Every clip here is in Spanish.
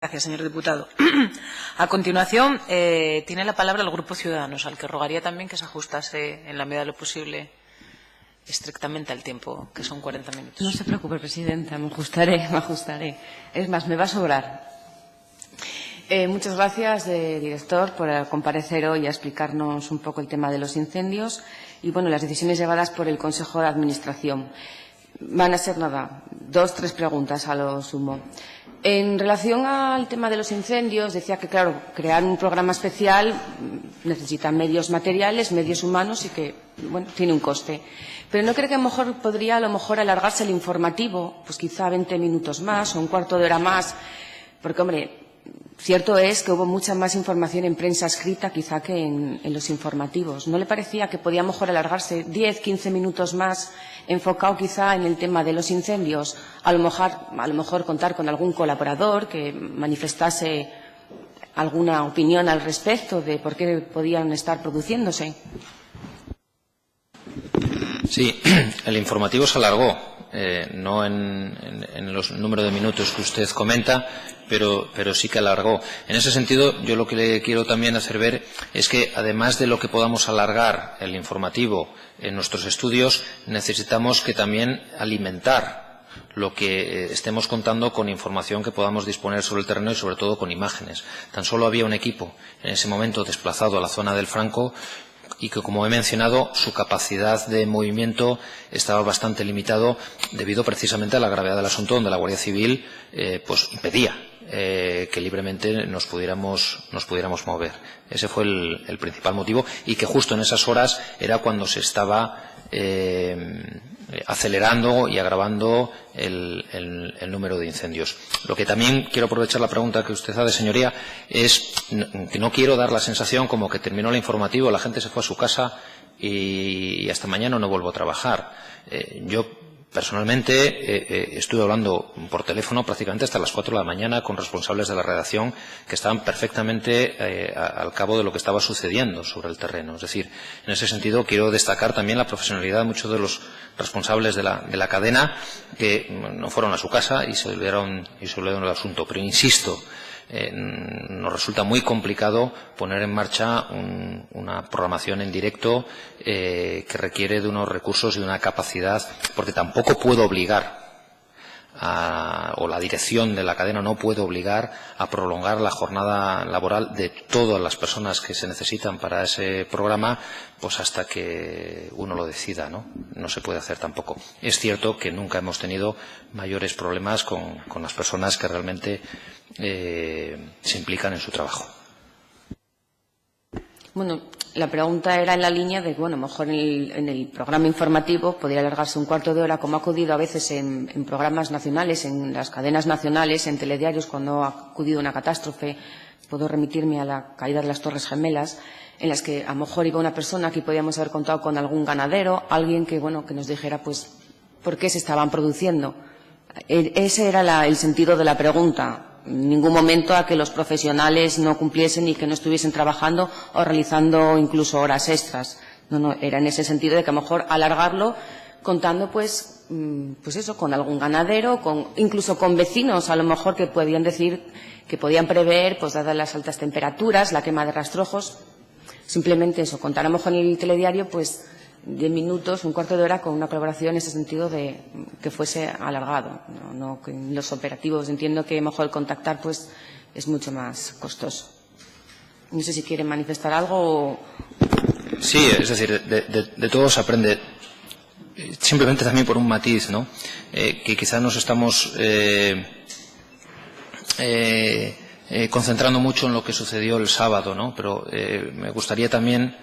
Gracias, señor diputado. A continuación, tiene la palabra el Grupo Ciudadanos, al que rogaría también que se ajustase, en la medida de lo posible, estrictamente al tiempo, que son 40 minutos. No se preocupe, presidenta, me ajustaré. Es más, me va a sobrar. Muchas gracias, director, por comparecer hoy a explicarnos un poco el tema de los incendios y, bueno, las decisiones llevadas por el Consejo de Administración. Van a ser, nada, 2 o 3 preguntas a lo sumo. En relación al tema de los incendios, decía que, claro, crear un programa especial necesita medios materiales, medios humanos y que, bueno, tiene un coste. Pero ¿no cree que podría alargarse el informativo, pues quizá 20 minutos más o un cuarto de hora más? Porque, hombre, cierto es que hubo mucha más información en prensa escrita quizá que en los informativos. ¿No le parecía que podía mejor alargarse 10, 15 minutos más, enfocado quizá en el tema de los incendios? A lo mejor contar con algún colaborador que manifestase alguna opinión al respecto de por qué podían estar produciéndose. Sí, el informativo se alargó, no en el número de minutos que usted comenta, pero sí que alargó. En ese sentido, yo lo que le quiero también hacer ver es que, además de lo que podamos alargar el informativo en nuestros estudios, necesitamos que también alimentar lo que estemos contando con información que podamos disponer sobre el terreno y, sobre todo, con imágenes. Tan solo había un equipo en ese momento desplazado a la zona del Franco y que, como he mencionado, su capacidad de movimiento estaba bastante limitado debido precisamente a la gravedad del asunto, donde la Guardia Civil pues impedía que libremente nos pudiéramos mover. Ese fue el principal motivo, y que justo en esas horas era cuando se estaba acelerando y agravando el número de incendios. Lo que también quiero aprovechar la pregunta que usted hace, señoría, es que no quiero dar la sensación como que terminó el informativo, la gente se fue a su casa y hasta mañana no vuelvo a trabajar. Yo personalmente estuve hablando por teléfono prácticamente hasta las 4 de la mañana con responsables de la redacción que estaban perfectamente al cabo de lo que estaba sucediendo sobre el terreno. Es decir, en ese sentido quiero destacar también la profesionalidad de muchos de los responsables de la cadena que no fueron a su casa y se olvidaron el asunto. Pero insisto, nos resulta muy complicado poner en marcha una programación en directo que requiere de unos recursos y de una capacidad, porque tampoco puedo obligar o la dirección de la cadena no puede obligar a prolongar la jornada laboral de todas las personas que se necesitan para ese programa, pues hasta que uno lo decida, ¿no? No se puede hacer tampoco. Es cierto que nunca hemos tenido mayores problemas con las personas que realmente se implican en su trabajo. Bueno, la pregunta era en la línea de, bueno, mejor en el programa informativo podría alargarse un cuarto de hora, como ha acudido a veces en programas nacionales, en las cadenas nacionales, en telediarios, cuando ha acudido una catástrofe. Puedo remitirme a la caída de las Torres Gemelas, en las que a lo mejor iba una persona que podíamos haber contado con algún ganadero, alguien que, bueno, que nos dijera, pues, por qué se estaban produciendo. Ese era el sentido de la pregunta. En ningún momento a que los profesionales no cumpliesen y que no estuviesen trabajando o realizando incluso horas extras. No, era en ese sentido de que a lo mejor alargarlo contando pues eso, con algún ganadero, incluso con vecinos a lo mejor que podían decir, que podían prever, pues dadas las altas temperaturas, la quema de rastrojos, simplemente eso, contar a lo mejor en el telediario pues 10 minutos, un cuarto de hora con una colaboración en ese sentido de que fuese alargado. No que en los operativos entiendo que mejor contactar pues es mucho más costoso. No sé si quieren manifestar algo o... Sí, es decir, de todo se aprende. Simplemente también por un matiz, ¿no? Que quizás nos estamos concentrando mucho en lo que sucedió el sábado, ¿no? Pero me gustaría también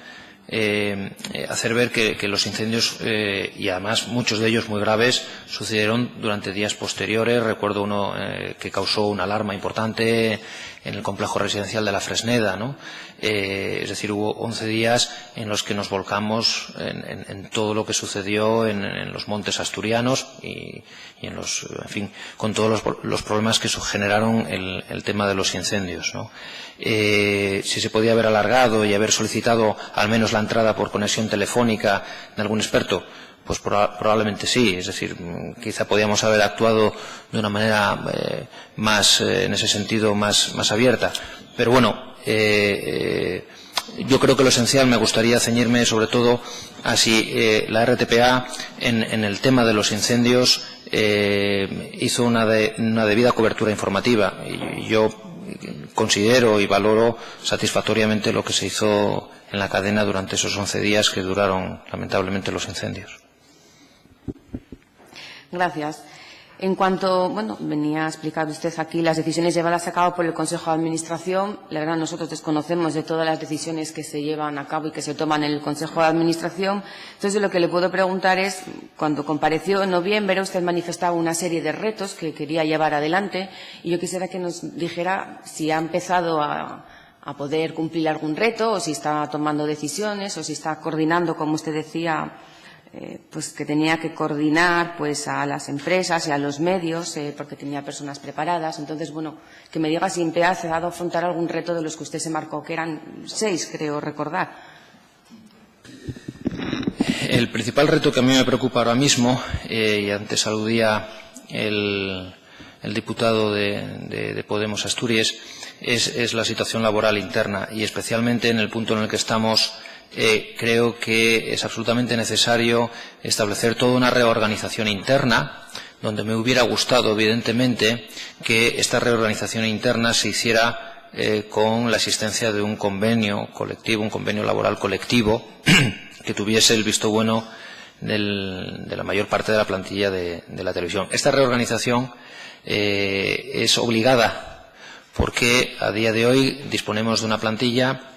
hacer ver que los incendios, y además muchos de ellos muy graves, sucedieron durante días posteriores. Recuerdo uno que causó una alarma importante en el complejo residencial de la Fresneda, ¿no? Es decir, hubo 11 días en los que nos volcamos en todo lo que sucedió en los montes asturianos y en fin, con todos los problemas que generaron el tema de los incendios, ¿no? Si se podía haber alargado y haber solicitado al menos la entrada por conexión telefónica de algún experto, Pues probablemente sí, es decir, quizá podíamos haber actuado de una manera más, en ese sentido, más abierta. Pero bueno, yo creo que lo esencial, me gustaría ceñirme sobre todo a si la RTPA en el tema de los incendios hizo una debida cobertura informativa. Y yo considero y valoro satisfactoriamente lo que se hizo en la cadena durante esos 11 días que duraron lamentablemente los incendios. Gracias. En cuanto, bueno, venía a explicar usted aquí las decisiones llevadas a cabo por el Consejo de Administración. La verdad, nosotros desconocemos de todas las decisiones que se llevan a cabo y que se toman en el Consejo de Administración. Entonces, lo que le puedo preguntar es, cuando compareció en noviembre, usted manifestaba una serie de retos que quería llevar adelante, y yo quisiera que nos dijera si ha empezado a poder cumplir algún reto, o si está tomando decisiones, o si está coordinando, como usted decía, pues que tenía que coordinar pues a las empresas y a los medios, porque tenía personas preparadas. Entonces, bueno, que me diga si ha empezado a afrontar algún reto de los que usted se marcó, que eran 6, creo recordar. El principal reto que a mí me preocupa ahora mismo, y antes aludía el diputado de Podemos Asturias, es la situación laboral interna, y especialmente en el punto en el que estamos. Creo que es absolutamente necesario establecer toda una reorganización interna, donde me hubiera gustado, evidentemente, que esta reorganización interna se hiciera con la existencia de un convenio colectivo, un convenio laboral colectivo, que tuviese el visto bueno de la mayor parte de la plantilla de la televisión. Esta reorganización es obligada, porque a día de hoy disponemos de una plantilla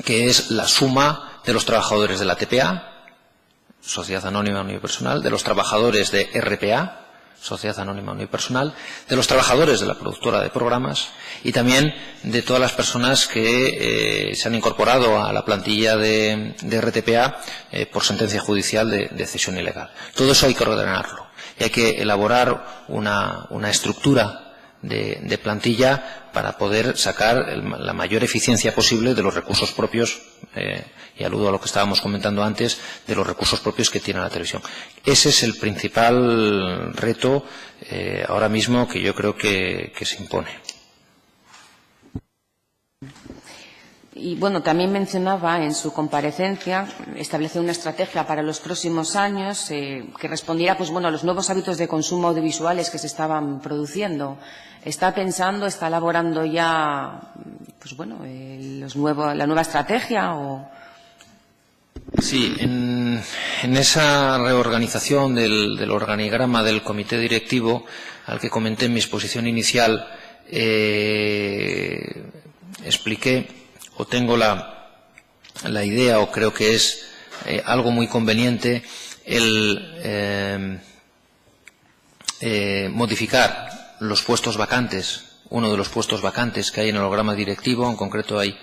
que es la suma de los trabajadores de la TPA, Sociedad Anónima Unipersonal, de los trabajadores de RPA, Sociedad Anónima Unipersonal, de los trabajadores de la productora de programas y también de todas las personas que se han incorporado a la plantilla de RTPA por sentencia judicial de cesión ilegal. Todo eso hay que ordenarlo y hay que elaborar una estructura de plantilla para poder sacar la mayor eficiencia posible de los recursos propios, y aludo a lo que estábamos comentando antes, de los recursos propios que tiene la televisión. Ese es el principal reto ahora mismo que yo creo que se impone. Y bueno, también mencionaba en su comparecencia establecer una estrategia para los próximos años que respondiera pues bueno a los nuevos hábitos de consumo audiovisuales que se estaban produciendo. ¿Está pensando, está elaborando ya pues bueno la nueva estrategia o? Sí, en esa reorganización del organigrama del comité directivo al que comenté en mi exposición inicial, expliqué o tengo la idea, o creo que es algo muy conveniente, el modificar los puestos vacantes, uno de los puestos vacantes que hay en el programa directivo. En concreto hay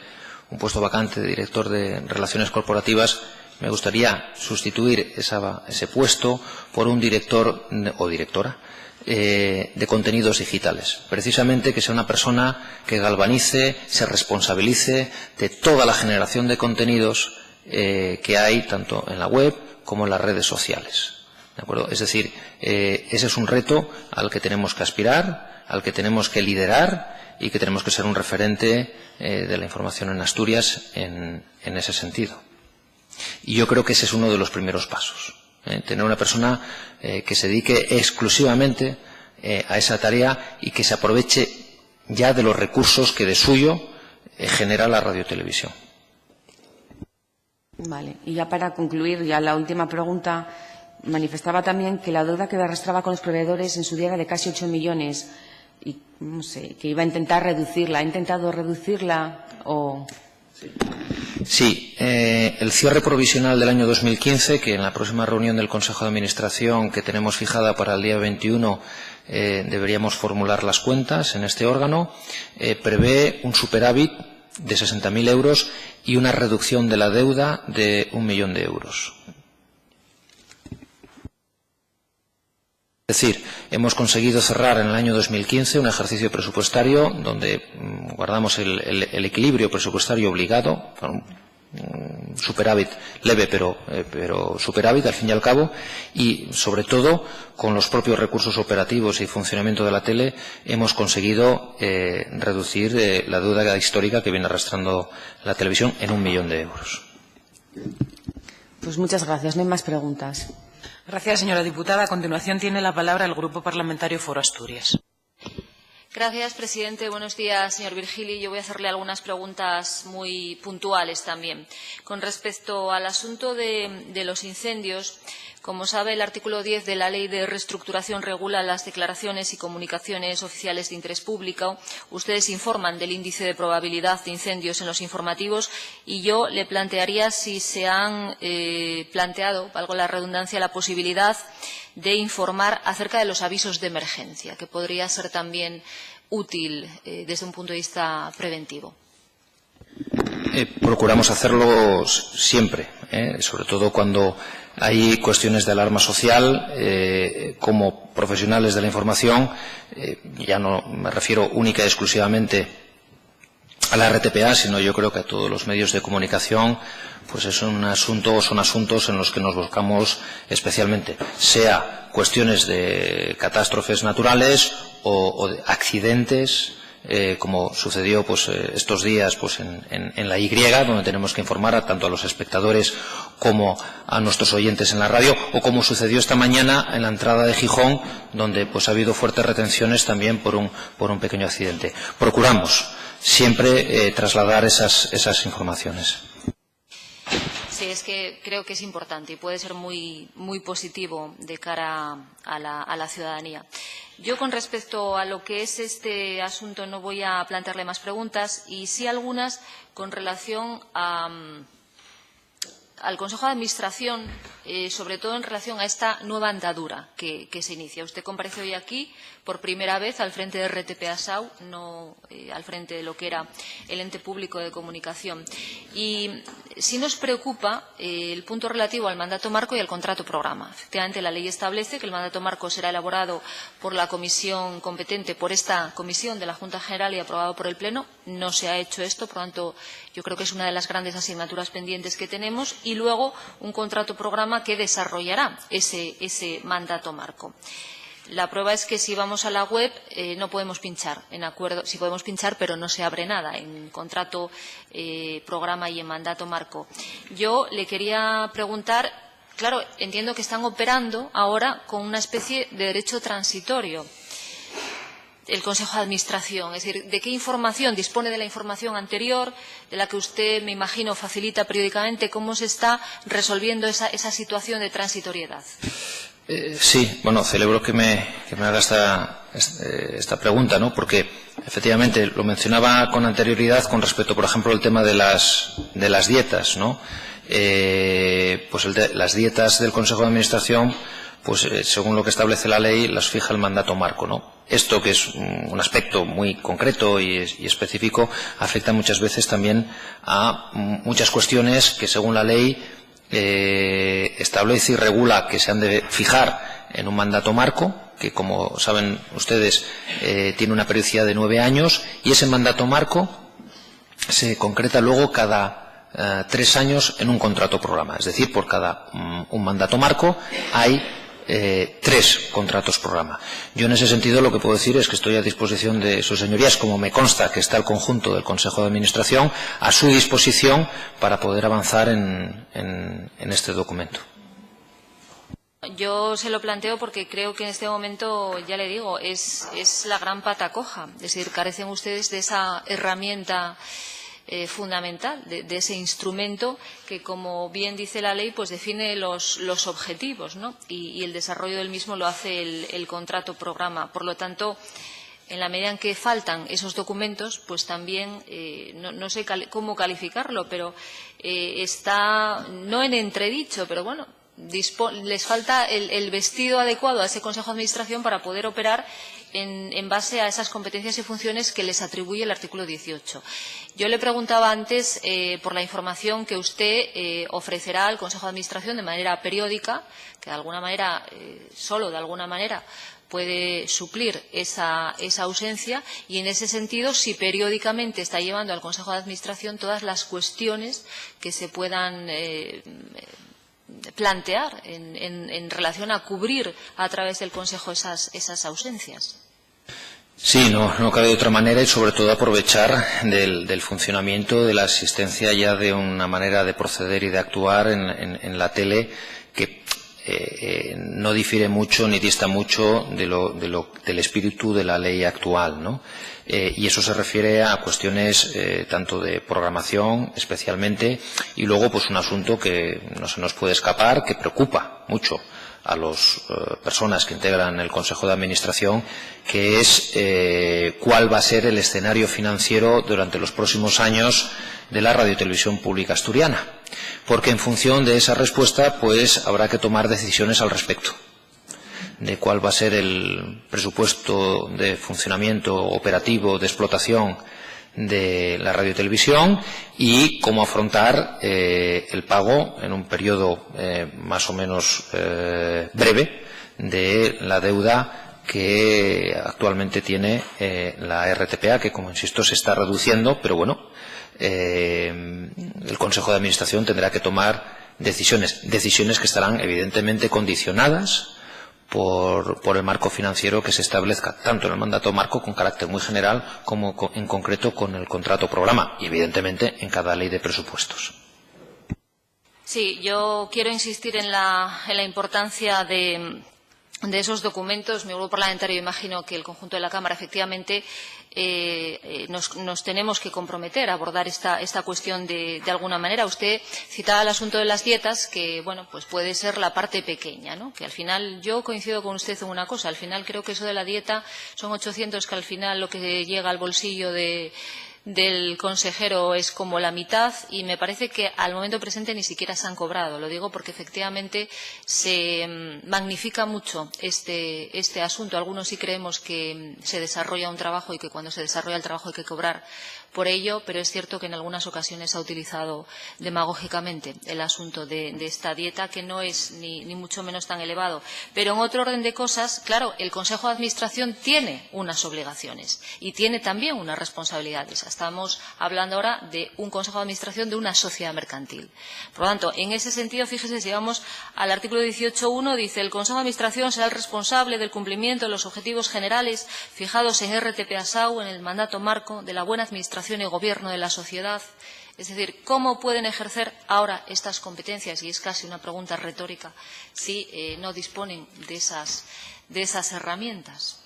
un puesto vacante de director de Relaciones Corporativas. Me gustaría sustituir ese puesto por un director o directora de contenidos digitales, precisamente que sea una persona que galvanice, se responsabilice de toda la generación de contenidos que hay tanto en la web como en las redes sociales. ¿De acuerdo? Es decir, ese es un reto al que tenemos que aspirar, al que tenemos que liderar y que tenemos que ser un referente de la información en Asturias en ese sentido. Y yo creo que ese es uno de los primeros pasos. Tener una persona que se dedique exclusivamente a esa tarea y que se aproveche ya de los recursos que de suyo genera la radiotelevisión. Vale, y ya para concluir, ya la última pregunta, manifestaba también que la deuda que arrastraba con los proveedores en su día era de casi 8 millones y no sé, que iba a intentar reducirla. ¿Ha intentado reducirla o...? Sí, el cierre provisional del año 2015, que en la próxima reunión del Consejo de Administración que tenemos fijada para el día 21 deberíamos formular las cuentas en este órgano, prevé un superávit de 60.000 euros y una reducción de la deuda de 1 millón de euros. Es decir, hemos conseguido cerrar en el año 2015 un ejercicio presupuestario donde guardamos el equilibrio presupuestario obligado, superávit leve, pero superávit al fin y al cabo, y sobre todo con los propios recursos operativos y funcionamiento de la tele hemos conseguido reducir la deuda histórica que viene arrastrando la televisión en 1 millón de euros. Pues muchas gracias. No hay más preguntas. Gracias, señora diputada. A continuación tiene la palabra el Grupo Parlamentario Foro Asturias. Gracias, presidente. Buenos días, señor Virgili. Yo voy a hacerle algunas preguntas muy puntuales también. Con respecto al asunto de los incendios, como sabe, el artículo 10 de la Ley de Reestructuración regula las declaraciones y comunicaciones oficiales de interés público. Ustedes informan del índice de probabilidad de incendios en los informativos y yo le plantearía si se han planteado, valgo la redundancia, la posibilidad de informar acerca de los avisos de emergencia, que podría ser también útil desde un punto de vista preventivo. Procuramos hacerlo siempre, sobre todo cuando hay cuestiones de alarma social. Como profesionales de la información, ya no me refiero única y exclusivamente a la RTPA, sino yo creo que a todos los medios de comunicación, pues es un asunto, son asuntos en los que nos volcamos especialmente, sea cuestiones de catástrofes naturales o de accidentes, como sucedió pues estos días pues en la Y, donde tenemos que informar tanto a los espectadores como a nuestros oyentes en la radio, o como sucedió esta mañana en la entrada de Gijón, donde pues ha habido fuertes retenciones también por un pequeño accidente. Procuramos siempre trasladar esas informaciones. Sí, es que creo que es importante y puede ser muy positivo de cara a la ciudadanía. Yo, con respecto a lo que es este asunto, no voy a plantearle más preguntas, y sí algunas con relación al Consejo de Administración, sobre todo en relación a esta nueva andadura que se inicia. Usted comparece hoy aquí por primera vez al frente de RTPA-SAU, no al frente de lo que era el ente público de comunicación. Y sí nos preocupa el punto relativo al mandato marco y al contrato programa. Efectivamente, la ley establece que el mandato marco será elaborado por la comisión competente, por esta comisión de la Junta General, y aprobado por el Pleno. No se ha hecho esto, por lo tanto, yo creo que es una de las grandes asignaturas pendientes que tenemos. Y luego un contrato programa que desarrollará ese mandato marco. La prueba es que si vamos a la web no podemos pinchar en acuerdo, sí podemos pinchar, pero no se abre nada en contrato programa y en mandato marco. Yo le quería preguntar, claro, entiendo que están operando ahora con una especie de derecho transitorio el Consejo de Administración, es decir, ¿de qué información dispone? De la información anterior, de la que usted, me imagino, facilita periódicamente. ¿Cómo se está resolviendo esa situación de transitoriedad? Sí, bueno, celebro que me haga esta pregunta, ¿no? Porque efectivamente lo mencionaba con anterioridad con respecto, por ejemplo, al tema de las dietas, ¿no? Pues las dietas del Consejo de Administración, pues según lo que establece la ley, las fija el mandato marco, ¿no? Esto, que es un aspecto muy concreto y específico, afecta muchas veces también a muchas cuestiones que, según la ley, establece y regula que se han de fijar en un mandato marco, que, como saben ustedes, tiene una periodicidad de 9 años, y ese mandato marco se concreta luego cada 3 años en un contrato programa. Es decir, por cada un mandato marco hay 3 contratos programa. Yo, en ese sentido, lo que puedo decir es que estoy a disposición de sus señorías, como me consta que está el conjunto del Consejo de Administración, a su disposición para poder avanzar en este documento. Yo se lo planteo porque creo que en este momento, ya le digo, es la gran pata coja. Es decir, carecen ustedes de esa herramienta fundamental, de ese instrumento que, como bien dice la ley, pues define los objetivos, ¿no? Y el desarrollo del mismo lo hace el contrato programa. Por lo tanto, en la medida en que faltan esos documentos, pues también, no sé cómo calificarlo, pero está no en entredicho, pero bueno, les falta el vestido adecuado a ese Consejo de Administración para poder operar en base a esas competencias y funciones que les atribuye el artículo 18. Yo le preguntaba antes por la información que usted ofrecerá al Consejo de Administración de manera periódica, que de alguna manera, solo de alguna manera, puede suplir esa ausencia y, en ese sentido, si periódicamente está llevando al Consejo de Administración todas las cuestiones que se puedan plantear en relación a cubrir a través del Consejo esas ausencias. Sí, no cabe de otra manera, y sobre todo aprovechar del funcionamiento, de la existencia ya de una manera de proceder y de actuar en la tele que no difiere mucho ni dista mucho del espíritu de la ley actual, ¿no? Y eso se refiere a cuestiones tanto de programación especialmente, y luego pues un asunto que no se nos puede escapar, que preocupa mucho a las personas que integran el Consejo de Administración, que es cuál va a ser el escenario financiero durante los próximos años de la Radiotelevisión Pública Asturiana, porque en función de esa respuesta pues habrá que tomar decisiones al respecto de cuál va a ser el presupuesto de funcionamiento operativo de explotación de la radiotelevisión y cómo afrontar el pago en un periodo más o menos breve de la deuda que actualmente tiene la RTPA, que, como insisto, se está reduciendo, pero bueno, el Consejo de Administración tendrá que tomar decisiones que estarán evidentemente condicionadas por el marco financiero que se establezca, tanto en el mandato marco con carácter muy general como en concreto con el contrato programa y evidentemente en cada ley de presupuestos. Sí, yo quiero insistir en la importancia de esos documentos. Mi grupo parlamentario, imagino que el conjunto de la Cámara, efectivamente, nos tenemos que comprometer a abordar esta cuestión de alguna manera. Usted citaba el asunto de las dietas, que bueno, pues puede ser la parte pequeña, ¿no? Que al final, yo coincido con usted en una cosa, al final creo que eso de la dieta son 800, que al final lo que llega al bolsillo del consejero es como la mitad, y me parece que al momento presente ni siquiera se han cobrado. Lo digo porque efectivamente se magnifica mucho este asunto. Algunos sí creemos que se desarrolla un trabajo y que cuando se desarrolla el trabajo hay que cobrar por ello, pero es cierto que en algunas ocasiones se ha utilizado demagógicamente el asunto de esta dieta, que no es ni mucho menos tan elevado. Pero en otro orden de cosas, claro, el Consejo de Administración tiene unas obligaciones y tiene también unas responsabilidades. Estamos hablando ahora de un Consejo de Administración de una sociedad mercantil. Por lo tanto, en ese sentido, fíjese, si llegamos al artículo 18.1, dice: el Consejo de Administración será el responsable del cumplimiento de los objetivos generales fijados en RTPA-SAU en el mandato marco de la buena administración y gobierno de la sociedad. Es decir, ¿cómo pueden ejercer ahora estas competencias? Y es casi una pregunta retórica si no disponen de esas herramientas.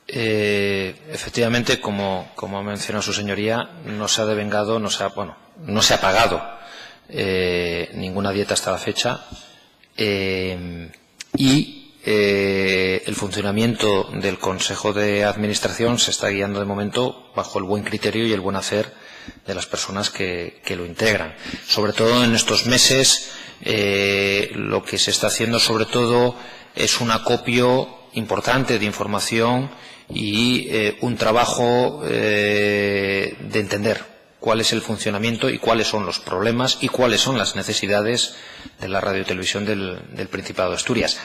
Efectivamente, como ha mencionado su señoría, no se ha devengado, no se ha pagado ninguna dieta hasta la fecha, y el funcionamiento del Consejo de Administración se está guiando de momento bajo el buen criterio y el buen hacer de las personas que lo integran. Sobre todo en estos meses, lo que se está haciendo sobre todo es un acopio importante de información y un trabajo de entender cuál es el funcionamiento y cuáles son los problemas y cuáles son las necesidades de la radiotelevisión del Principado de Asturias.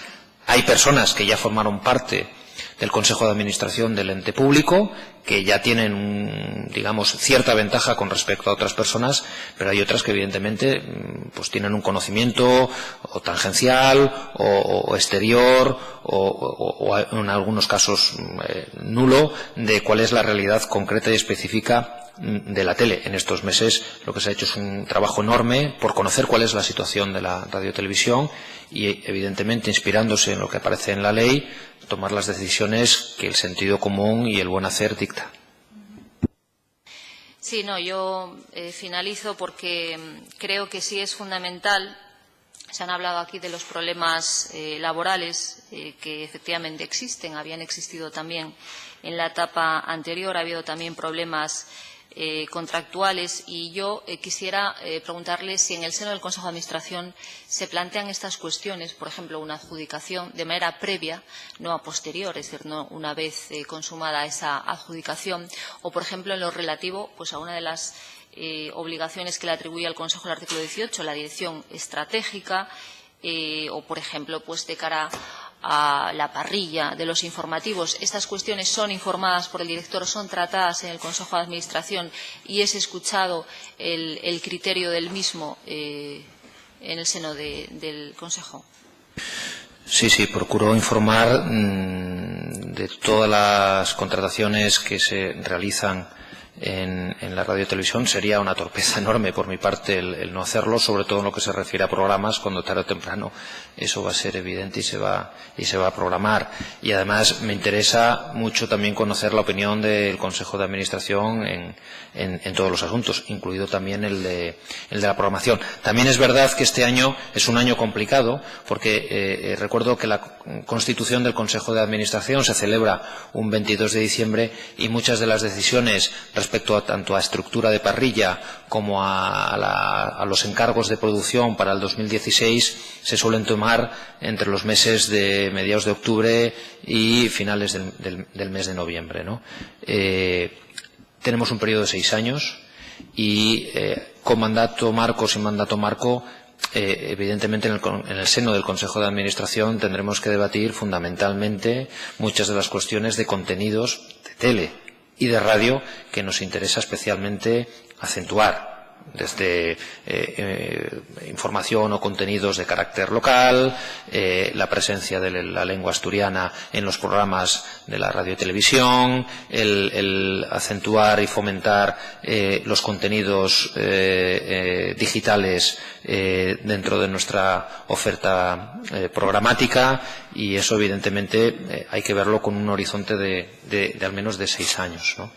Hay personas que ya formaron parte del Consejo de Administración del ente público, que ya tienen, digamos, cierta ventaja con respecto a otras personas, pero hay otras que evidentemente pues tienen un conocimiento o tangencial o exterior o en algunos casos nulo de cuál es la realidad concreta y específica de la tele. En estos meses lo que se ha hecho es un trabajo enorme por conocer cuál es la situación de la radiotelevisión y, evidentemente, inspirándose en lo que aparece en la ley, tomar las decisiones que el sentido común y el buen hacer dicta. Sí, no, yo finalizo porque creo que sí es fundamental. Se han hablado aquí de los problemas laborales que efectivamente existen, habían existido también en la etapa anterior, ha habido también problemas contractuales, y yo quisiera preguntarle si en el seno del Consejo de Administración se plantean estas cuestiones, por ejemplo, una adjudicación de manera previa, no a posterior, es decir, no una vez consumada esa adjudicación, o, por ejemplo, en lo relativo pues a una de las obligaciones que le atribuye al Consejo el artículo 18, la dirección estratégica, o, por ejemplo, pues de cara a la parrilla de los informativos, estas cuestiones son informadas por el director, son tratadas en el Consejo de Administración y es escuchado el criterio del mismo en el seno del Consejo. Sí, procuro informar de todas las contrataciones que se realizan en la radio y televisión. Sería una torpeza enorme por mi parte el no hacerlo, sobre todo en lo que se refiere a programas, cuando tarde o temprano eso va a ser evidente y se va a programar. Y además me interesa mucho también conocer la opinión del Consejo de Administración en todos los asuntos, incluido también el de la programación. También es verdad que este año es un año complicado, porque recuerdo que la constitución del Consejo de Administración se celebra un 22 de diciembre y muchas de las decisiones respecto tanto a estructura de parrilla como a los encargos de producción para el 2016 se suelen tomar entre los meses de mediados de octubre y finales del mes de noviembre, ¿no? Tenemos un periodo de 6 años y con mandato marco, sin mandato marco, evidentemente en el seno del Consejo de Administración tendremos que debatir fundamentalmente muchas de las cuestiones de contenidos de tele y de radio que nos interesa especialmente acentuar, desde información o contenidos de carácter local, la presencia de la lengua asturiana en los programas de la radio y televisión, el acentuar y fomentar los contenidos digitales dentro de nuestra oferta programática, y eso evidentemente hay que verlo con un horizonte de al menos de 6 años, ¿no?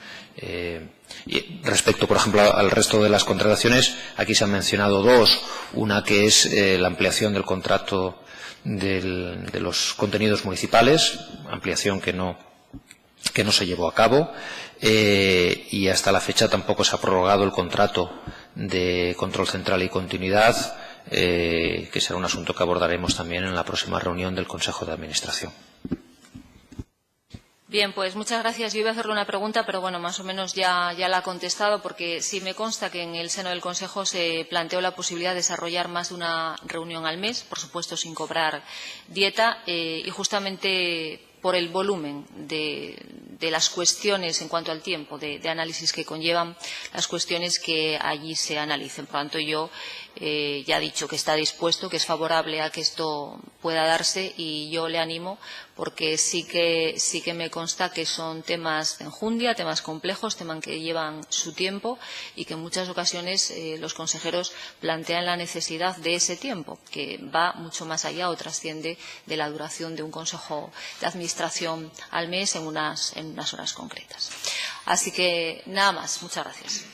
Y respecto, por ejemplo, al resto de las contrataciones, aquí se han mencionado 2. Una que es la ampliación del contrato de los contenidos municipales, ampliación que no se llevó a cabo, y hasta la fecha tampoco se ha prorrogado el contrato de control central y continuidad, que será un asunto que abordaremos también en la próxima reunión del Consejo de Administración. Bien, pues muchas gracias. Yo iba a hacerle una pregunta, pero bueno, más o menos ya la ha contestado, porque sí me consta que en el seno del Consejo se planteó la posibilidad de desarrollar más de una reunión al mes, por supuesto sin cobrar dieta, y justamente por el volumen de las cuestiones en cuanto al tiempo de análisis que conllevan las cuestiones que allí se analicen. Por lo tanto, yo ya he dicho que está dispuesto, que es favorable a que esto pueda darse, y yo le animo porque sí que me consta que son temas de enjundia, temas complejos, temas que llevan su tiempo y que en muchas ocasiones los consejeros plantean la necesidad de ese tiempo, que va mucho más allá o trasciende de la duración de un consejo de administración al mes en unas horas concretas. Así que nada más. Muchas gracias.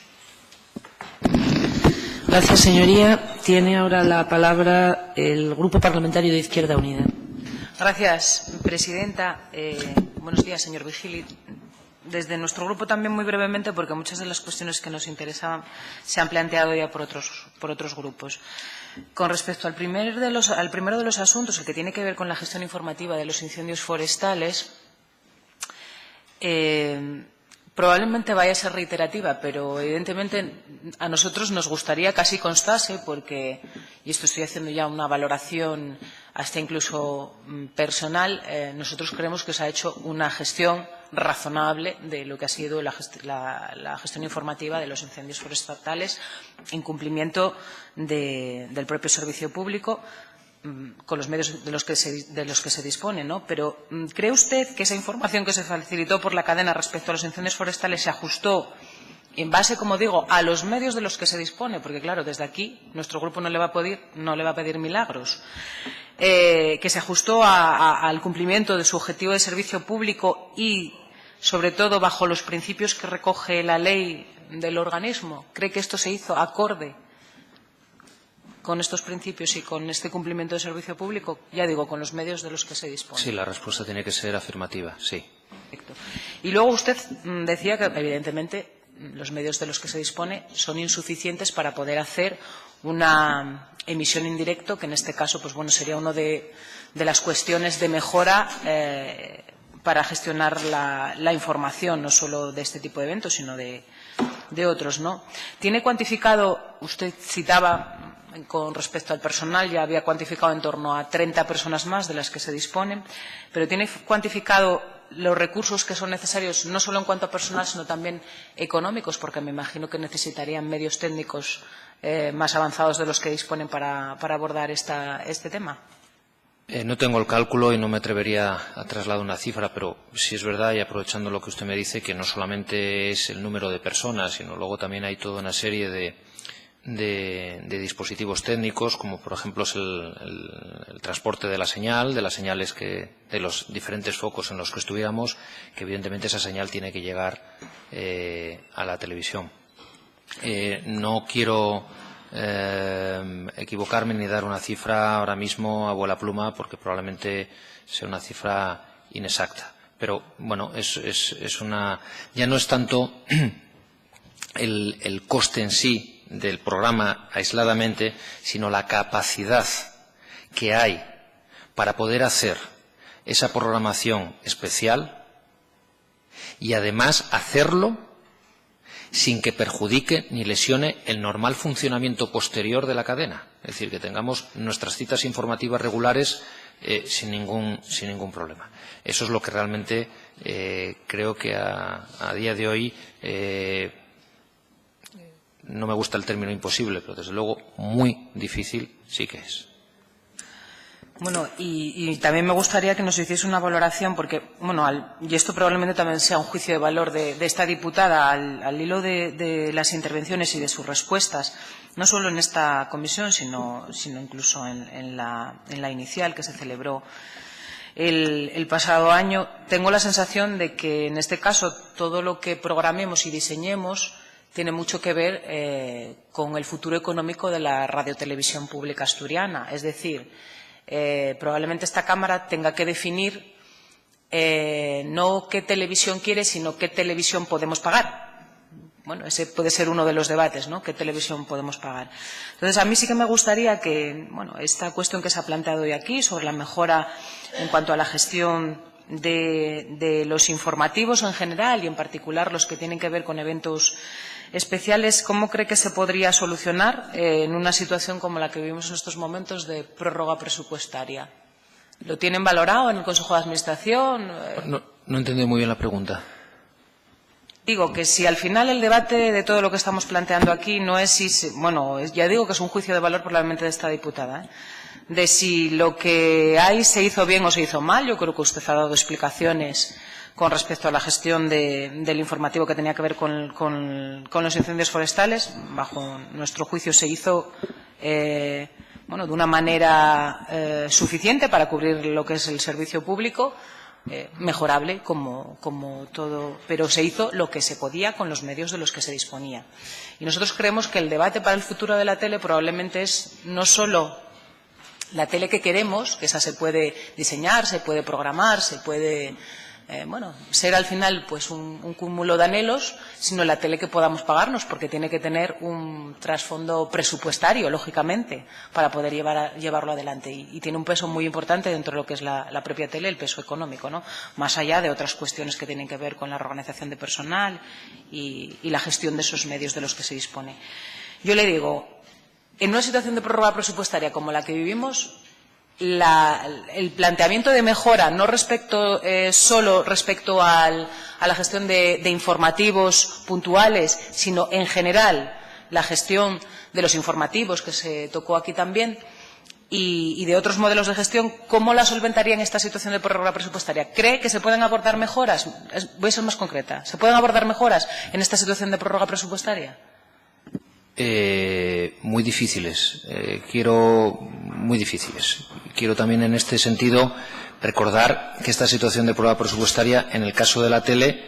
Gracias, señoría. Tiene ahora la palabra el Grupo Parlamentario de Izquierda Unida. Gracias, presidenta. Buenos días, señor Vigili. Desde nuestro grupo también, muy brevemente, porque muchas de las cuestiones que nos interesaban se han planteado ya por otros grupos. Con respecto al primero de los asuntos, el que tiene que ver con la gestión informativa de los incendios forestales, probablemente vaya a ser reiterativa, pero evidentemente a nosotros nos gustaría que así constase, porque, y esto estoy haciendo ya una valoración hasta incluso personal, nosotros creemos que se ha hecho una gestión razonable de lo que ha sido la gestión informativa de los incendios forestales en cumplimiento del propio servicio público, con los medios de los que se dispone, ¿no? Pero ¿cree usted que esa información que se facilitó por la cadena respecto a los incendios forestales se ajustó en base, como digo, a los medios de los que se dispone? Porque, claro, desde aquí nuestro grupo no le va a pedir milagros. Que se ajustó al cumplimiento de su objetivo de servicio público y, sobre todo, bajo los principios que recoge la ley del organismo. ¿Cree que esto se hizo acorde con estos principios y con este cumplimiento de servicio público? Ya digo, con los medios de los que se dispone. Sí, la respuesta tiene que ser afirmativa, sí. Perfecto. Y luego usted decía que, evidentemente, los medios de los que se dispone son insuficientes para poder hacer una emisión en directo, que en este caso, pues bueno, sería una de las cuestiones de mejora para gestionar la información, no solo de este tipo de eventos, sino de otros, ¿no? ¿Tiene cuantificado, usted citaba con respecto al personal, ya había cuantificado en torno a 30 personas más de las que se disponen, pero tiene cuantificado los recursos que son necesarios, no solo en cuanto a personal, sino también económicos, porque me imagino que necesitarían medios técnicos más avanzados de los que disponen para abordar este tema. No tengo el cálculo y no me atrevería a trasladar una cifra, pero sí es verdad, y aprovechando lo que usted me dice, que no solamente es el número de personas, sino luego también hay toda una serie de dispositivos técnicos, como por ejemplo es el transporte de la señal, de las señales de los diferentes focos en los que estuviéramos, que evidentemente esa señal tiene que llegar a la televisión. No quiero equivocarme ni dar una cifra ahora mismo a vuela pluma, porque probablemente sea una cifra inexacta. Pero bueno, ya no es tanto el coste en sí del programa aisladamente, sino la capacidad que hay para poder hacer esa programación especial y además hacerlo sin que perjudique ni lesione el normal funcionamiento posterior de la cadena. Es decir, que tengamos nuestras citas informativas regulares sin ningún problema. Eso es lo que realmente creo que a día de hoy no me gusta el término imposible, pero desde luego muy difícil sí que es. Bueno, y también me gustaría que nos hiciese una valoración, porque, bueno, y esto probablemente también sea un juicio de valor de esta diputada, al hilo de las intervenciones y de sus respuestas, no solo en esta comisión, sino incluso en la inicial que se celebró el pasado año. Tengo la sensación de que, en este caso, todo lo que programemos y diseñemos tiene mucho que ver con el futuro económico de la radiotelevisión pública asturiana. Es decir, probablemente esta Cámara tenga que definir no qué televisión quiere, sino qué televisión podemos pagar. Bueno, ese puede ser uno de los debates, ¿no? ¿Qué televisión podemos pagar? Entonces, a mí sí que me gustaría que, bueno, esta cuestión que se ha planteado hoy aquí sobre la mejora en cuanto a la gestión de los informativos en general y en particular los que tienen que ver con eventos especiales, ¿cómo cree que se podría solucionar en una situación como la que vivimos en estos momentos de prórroga presupuestaria? ¿Lo tienen valorado en el Consejo de Administración? No entendí muy bien la pregunta. Digo que si al final el debate de todo lo que estamos planteando aquí no es si, bueno, ya digo que es un juicio de valor probablemente de esta diputada, de si lo que hay se hizo bien o se hizo mal. Yo creo que usted ha dado explicaciones con respecto a la gestión del informativo que tenía que ver con los incendios forestales. Bajo nuestro juicio se hizo bueno, de una manera suficiente para cubrir lo que es el servicio público, mejorable como todo, pero se hizo lo que se podía con los medios de los que se disponía. Y nosotros creemos que el debate para el futuro de la tele probablemente es no solo la tele que queremos, que esa se puede diseñar, se puede programar, se puede bueno, ser al final pues un cúmulo de anhelos, sino la tele que podamos pagarnos, porque tiene que tener un trasfondo presupuestario, lógicamente, para poder llevarlo adelante. Y tiene un peso muy importante dentro de lo que es la propia tele, el peso económico, ¿no? Más allá de otras cuestiones que tienen que ver con la reorganización de personal y la gestión de esos medios de los que se dispone. Yo le digo, en una situación de prórroga presupuestaria como la que vivimos, el planteamiento de mejora, no solo respecto a la gestión de informativos puntuales, sino en general la gestión de los informativos, que se tocó aquí también, y de otros modelos de gestión, ¿cómo la solventaría en esta situación de prórroga presupuestaria? ¿Cree que se pueden abordar mejoras? Voy a ser más concreta. ¿Se pueden abordar mejoras en esta situación de prórroga presupuestaria? Muy difíciles. Muy difíciles. Quiero también en este sentido recordar que esta situación de prórroga presupuestaria, en el caso de la tele,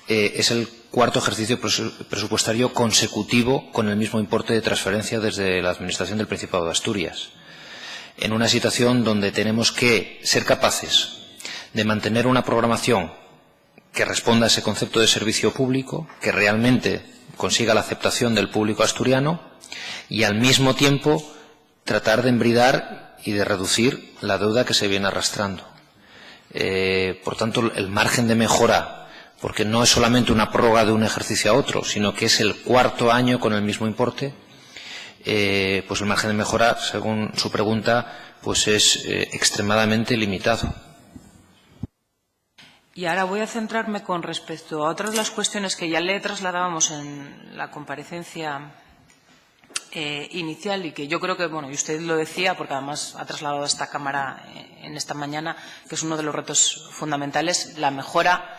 es el cuarto ejercicio presupuestario consecutivo con el mismo importe de transferencia desde la Administración del Principado de Asturias. En una situación donde tenemos que ser capaces de mantener una programación que responda a ese concepto de servicio público, que realmente consiga la aceptación del público asturiano y al mismo tiempo tratar de embridar y de reducir la deuda que se viene arrastrando. Por tanto, el margen de mejora, porque no es solamente una prórroga de un ejercicio a otro, sino que es el cuarto año con el mismo importe, pues el margen de mejora, según su pregunta, pues es extremadamente limitado. Y ahora voy a centrarme con respecto a otras de las cuestiones que ya le trasladábamos en la comparecencia inicial y que yo creo que, bueno, y usted lo decía porque además ha trasladado a esta Cámara en esta mañana, que es uno de los retos fundamentales, la mejora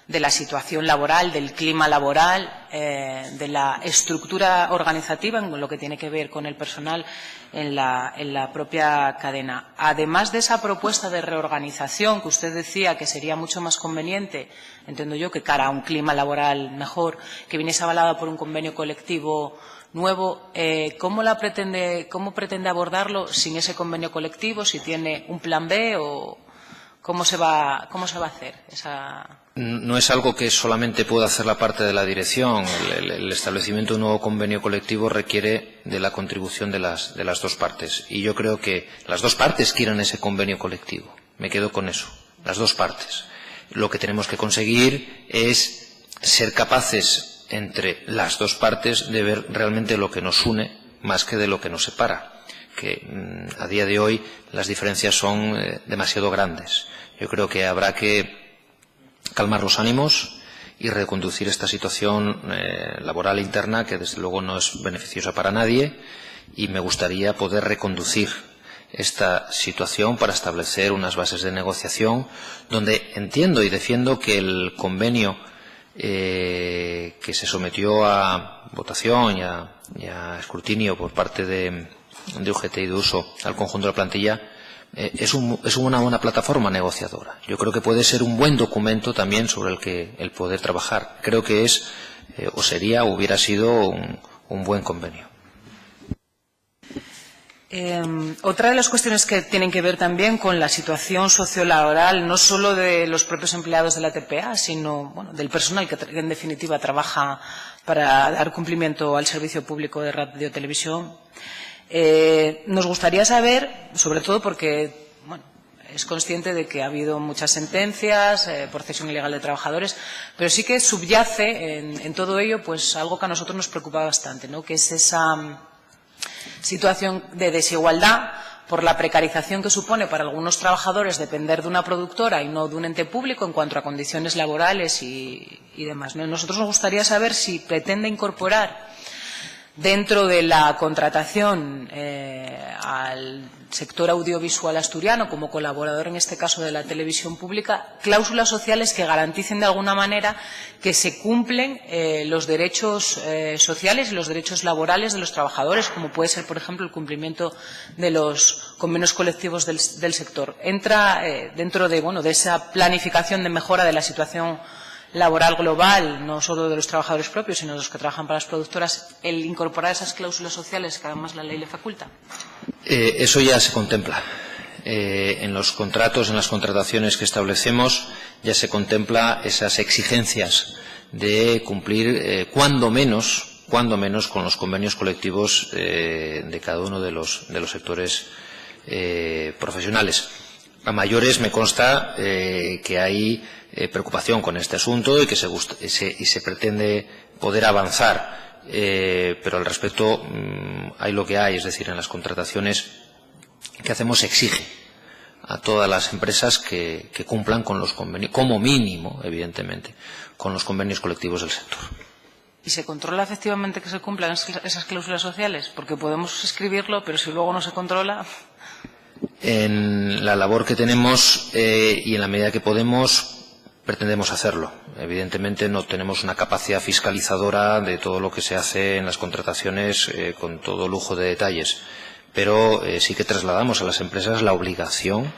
de la situación laboral, del clima laboral, de la estructura organizativa en lo que tiene que ver con el personal en la propia cadena. Además de esa propuesta de reorganización que usted decía que sería mucho más conveniente, entiendo yo, que cara a un clima laboral mejor, que viniese avalada por un convenio colectivo nuevo, ¿cómo pretende abordarlo sin ese convenio colectivo? ¿Si tiene un plan B o cómo se va a hacer esa? No es algo que solamente pueda hacer la parte de la dirección. El establecimiento de un nuevo convenio colectivo requiere de la contribución de las dos partes. Y yo creo que las dos partes quieren ese convenio colectivo. Me quedo con eso. Las dos partes. Lo que tenemos que conseguir es ser capaces entre las dos partes de ver realmente lo que nos une más que de lo que nos separa. Que a día de hoy las diferencias son demasiado grandes. Yo creo que habrá que calmar los ánimos y reconducir esta situación laboral interna que desde luego no es beneficiosa para nadie, y me gustaría poder reconducir esta situación para establecer unas bases de negociación donde entiendo y defiendo que el convenio que se sometió a votación y a escrutinio por parte de UGT y de Uso al conjunto de la plantilla es una buena plataforma negociadora. Yo creo que puede ser un buen documento también sobre el que el poder trabajar. Creo que hubiera sido un buen convenio. Otra de las cuestiones que tienen que ver también con la situación sociolaboral, no solo de los propios empleados de la TPA, sino del personal que en definitiva trabaja para dar cumplimiento al servicio público de radio y televisión. Nos gustaría saber, sobre todo porque es consciente de que ha habido muchas sentencias por cesión ilegal de trabajadores, pero sí que subyace en todo ello pues algo que a nosotros nos preocupa bastante, ¿no? Que es esa situación de desigualdad por la precarización que supone para algunos trabajadores depender de una productora y no de un ente público en cuanto a condiciones laborales y demás, ¿no? Nosotros nos gustaría saber si pretende incorporar dentro de la contratación al sector audiovisual asturiano como colaborador, en este caso de la televisión pública, cláusulas sociales que garanticen de alguna manera que se cumplen los derechos sociales y los derechos laborales de los trabajadores, como puede ser, por ejemplo, el cumplimiento de los convenios colectivos del sector. Entra dentro de esa planificación de mejora de la situación laboral global, no solo de los trabajadores propios, sino de los que trabajan para las productoras, el incorporar esas cláusulas sociales que además la ley le faculta? Eso ya se contempla. En los contratos, en las contrataciones que establecemos, ya se contempla esas exigencias de cumplir cuando menos con los convenios colectivos de cada uno de los sectores profesionales. A mayores me consta que hay preocupación con este asunto y que se pretende poder avanzar, pero al respecto hay lo que hay, es decir, en las contrataciones que hacemos se exige a todas las empresas que cumplan con los convenios, como mínimo, evidentemente, con los convenios colectivos del sector. ¿Y se controla efectivamente que se cumplan esas cláusulas sociales? Porque podemos escribirlo, pero si luego no se controla. En la labor que tenemos y en la medida que podemos, pretendemos hacerlo. Evidentemente no tenemos una capacidad fiscalizadora de todo lo que se hace en las contrataciones con todo lujo de detalles, pero sí que trasladamos a las empresas la obligación,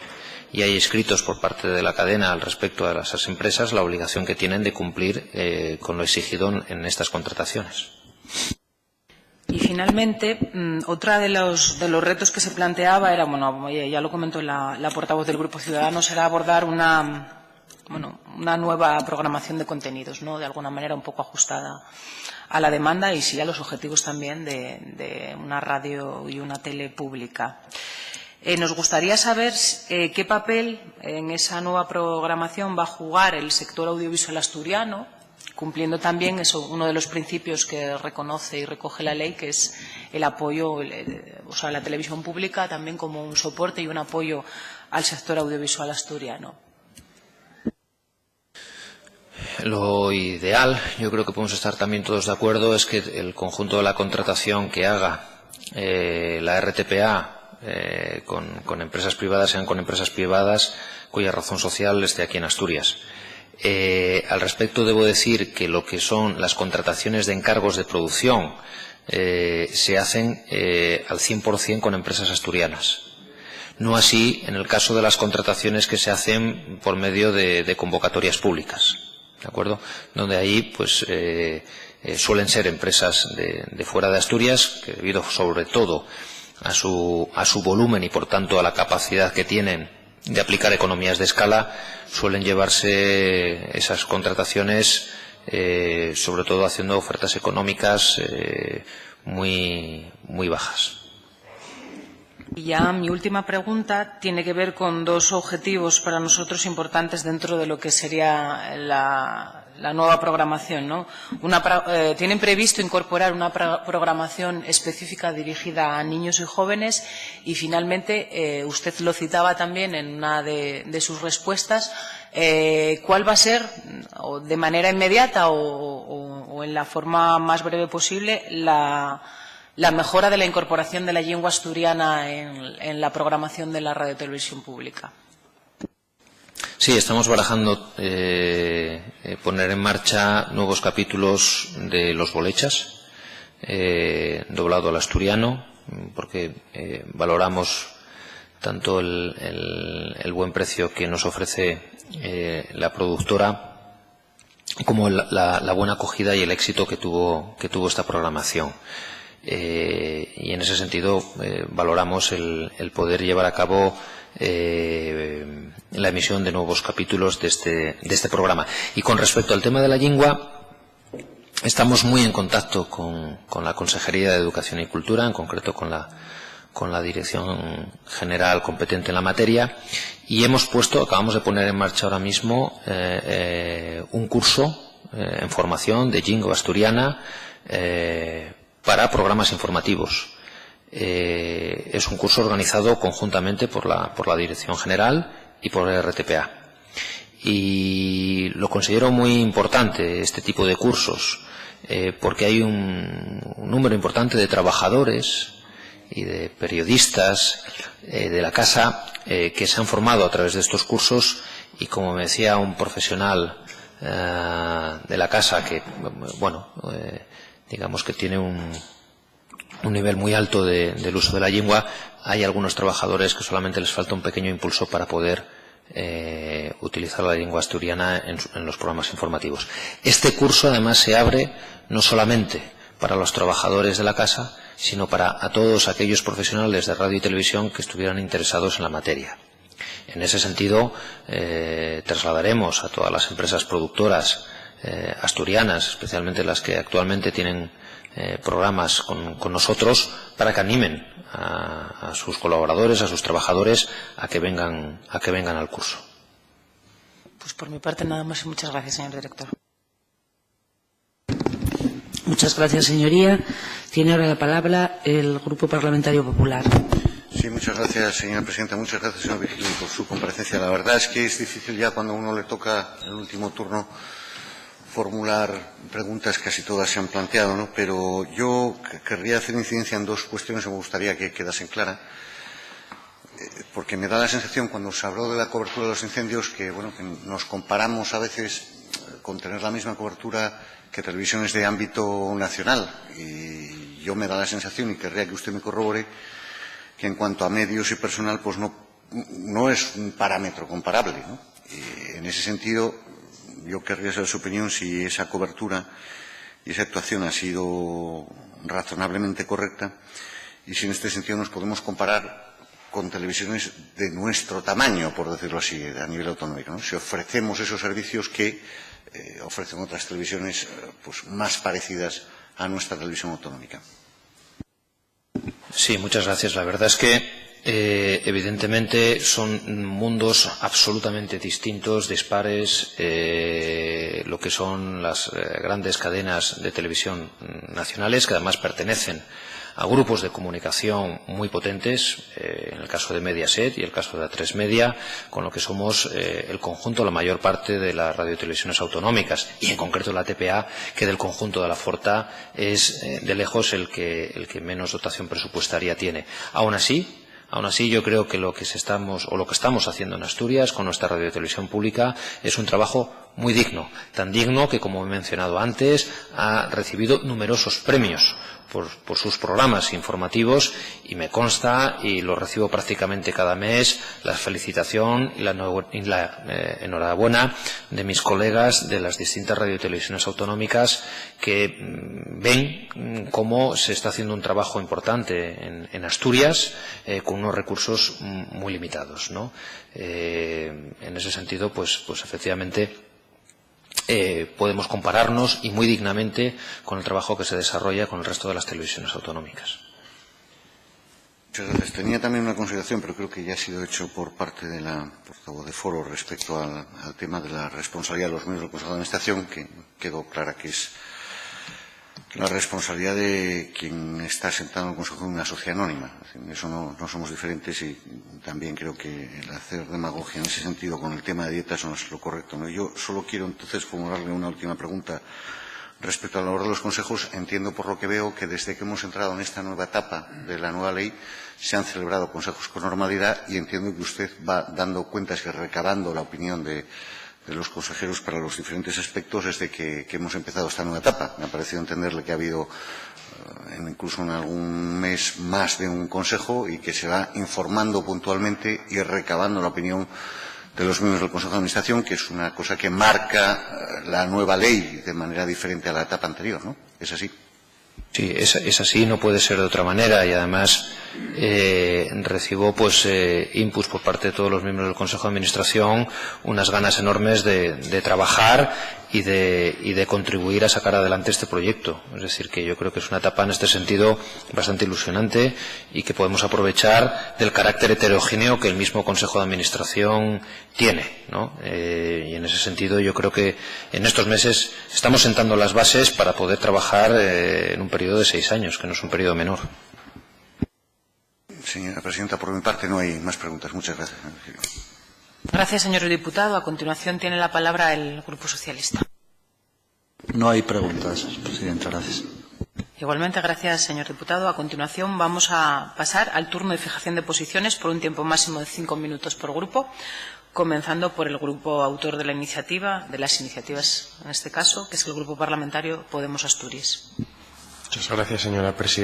y hay escritos por parte de la cadena al respecto de esas empresas, la obligación que tienen de cumplir con lo exigido en estas contrataciones. Y finalmente, otra de los retos que se planteaba era, ya lo comentó la portavoz del Grupo Ciudadanos, era abordar una nueva programación de contenidos, ¿no? De alguna manera un poco ajustada a la demanda y sí a los objetivos también de una radio y una tele pública. Nos gustaría saber qué papel en esa nueva programación va a jugar el sector audiovisual asturiano, cumpliendo también eso, uno de los principios que reconoce y recoge la ley, que es el apoyo, la televisión pública también como un soporte y un apoyo al sector audiovisual asturiano. Lo ideal, yo creo que podemos estar también todos de acuerdo, es que el conjunto de la contratación que haga la RTPA con empresas privadas sean con empresas privadas cuya razón social esté aquí en Asturias. Al respecto, debo decir que lo que son las contrataciones de encargos de producción se hacen al 100% con empresas asturianas. No así en el caso de las contrataciones que se hacen por medio de convocatorias públicas, ¿de acuerdo? Donde ahí pues suelen ser empresas de fuera de Asturias, que debido sobre todo a su volumen y por tanto a la capacidad que tienen de aplicar economías de escala, suelen llevarse esas contrataciones sobre todo haciendo ofertas económicas muy bajas. Y ya mi última pregunta tiene que ver con dos objetivos para nosotros importantes dentro de lo que sería la nueva programación, ¿no? Tienen previsto incorporar una programación específica dirigida a niños y jóvenes y finalmente, usted lo citaba también en una de sus respuestas, ¿cuál va a ser, o de manera inmediata o en la forma más breve posible, la mejora de la incorporación de la lengua asturiana en la programación de la radio televisión pública? Sí, estamos barajando poner en marcha nuevos capítulos de Los Bolechas, doblado al asturiano, porque valoramos tanto el buen precio que nos ofrece la productora como la buena acogida y el éxito que tuvo esta programación. Y en ese sentido valoramos el poder llevar a cabo la emisión de nuevos capítulos de este programa. Y con respecto al tema de la lengua, estamos muy en contacto con la Consejería de Educación y Cultura, en concreto con la Dirección General competente en la materia, y acabamos de poner en marcha ahora mismo un curso en formación de lengua asturiana para programas informativos. Es un curso organizado conjuntamente por la Dirección General y por el RTPA. Y lo considero muy importante este tipo de cursos, porque hay un número importante de trabajadores y de periodistas de la casa que se han formado a través de estos cursos y, como me decía un profesional de la casa que, digamos que tiene un nivel muy alto del uso de la lengua, hay algunos trabajadores que solamente les falta un pequeño impulso para poder utilizar la lengua asturiana en los programas informativos. Este curso además se abre no solamente para los trabajadores de la casa, sino para todos aquellos profesionales de radio y televisión que estuvieran interesados en la materia. En ese sentido, trasladaremos a todas las empresas productoras asturianas, especialmente las que actualmente tienen programas con nosotros, para que animen a sus colaboradores, a sus trabajadores, a que vengan al curso. Pues por mi parte nada más y muchas gracias, señor director. Muchas gracias, señoría. Tiene ahora la palabra el Grupo Parlamentario Popular. Sí, muchas gracias, señora presidenta. Muchas gracias, señor Virgili, por su comparecencia. La verdad es que es difícil ya cuando a uno le toca el último turno formular preguntas, casi todas se han planteado, ¿no? Pero yo querría hacer incidencia en dos cuestiones que me gustaría que quedasen claras, porque me da la sensación, cuando se habló de la cobertura de los incendios, que nos comparamos a veces con tener la misma cobertura que televisiones de ámbito nacional. Y yo me da la sensación, y querría que usted me corrobore, que en cuanto a medios y personal, pues no es un parámetro comparable, ¿no? Y en ese sentido, yo querría saber su opinión si esa cobertura y esa actuación ha sido razonablemente correcta y si en este sentido nos podemos comparar con televisiones de nuestro tamaño, por decirlo así, a nivel autonómico, ¿no? Si ofrecemos esos servicios que ofrecen otras televisiones pues más parecidas a nuestra televisión autonómica. Sí, muchas gracias. La verdad es que Evidentemente son mundos absolutamente distintos, dispares, lo que son las grandes cadenas de televisión nacionales, que además pertenecen a grupos de comunicación muy potentes, en el caso de Mediaset y el caso de A3 Media, con lo que somos el conjunto, la mayor parte de las radiotelevisiones autonómicas, y en concreto la TPA, que del conjunto de la Forta es de lejos el que menos dotación presupuestaria tiene. Aún así, yo creo que lo que estamos haciendo en Asturias con nuestra radiotelevisión pública es un trabajo muy digno, tan digno que, como he mencionado antes, ha recibido numerosos premios por sus programas informativos, y me consta, y lo recibo prácticamente cada mes, la felicitación y la enhorabuena de mis colegas de las distintas radiotelevisiones autonómicas, que ven cómo se está haciendo un trabajo importante en Asturias con unos recursos muy limitados, ¿no? En ese sentido, pues efectivamente, podemos compararnos, y muy dignamente, con el trabajo que se desarrolla con el resto de las televisiones autonómicas. Muchas gracias. Tenía también una consideración, pero creo que ya ha sido hecho por parte de la portavoz de Foro respecto al tema de la responsabilidad de los miembros del Consejo de Administración, que quedó clara que es la responsabilidad de quien está sentado en el Consejo de una sociedad anónima. En eso no somos diferentes, y también creo que el hacer demagogia en ese sentido con el tema de dietas no es lo correcto, ¿no? Yo solo quiero entonces formularle una última pregunta respecto a la labor de los consejos. Entiendo, por lo que veo, que desde que hemos entrado en esta nueva etapa de la nueva ley se han celebrado consejos con normalidad, y entiendo que usted va dando cuentas y recabando la opinión de los consejeros para los diferentes aspectos desde que hemos empezado esta nueva etapa. Me ha parecido entenderle que ha habido incluso en algún mes más de un consejo, y que se va informando puntualmente y recabando la opinión de los miembros del Consejo de Administración, que es una cosa que marca la nueva ley de manera diferente a la etapa anterior, ¿no? ¿Es así? Sí, es así, no puede ser de otra manera, y además recibo inputs por parte de todos los miembros del Consejo de Administración, unas ganas enormes de trabajar y de contribuir a sacar adelante este proyecto. Es decir, que yo creo que es una etapa en este sentido bastante ilusionante, y que podemos aprovechar del carácter heterogéneo que el mismo Consejo de Administración tiene, ¿no? Y en ese sentido yo creo que en estos meses estamos sentando las bases para poder trabajar en un periodo de 6 años, que no es un periodo menor. Señora presidenta, por mi parte no hay más preguntas. Muchas gracias. Gracias, señor diputado. A continuación tiene la palabra el Grupo Socialista. No hay preguntas, presidenta. Gracias. Igualmente, gracias, señor diputado. A continuación vamos a pasar al turno de fijación de posiciones por un tiempo máximo de 5 minutos por grupo, comenzando por el grupo autor de la iniciativa, de las iniciativas en este caso, que es el Grupo Parlamentario Podemos Asturias. Muchas gracias, señora presidenta.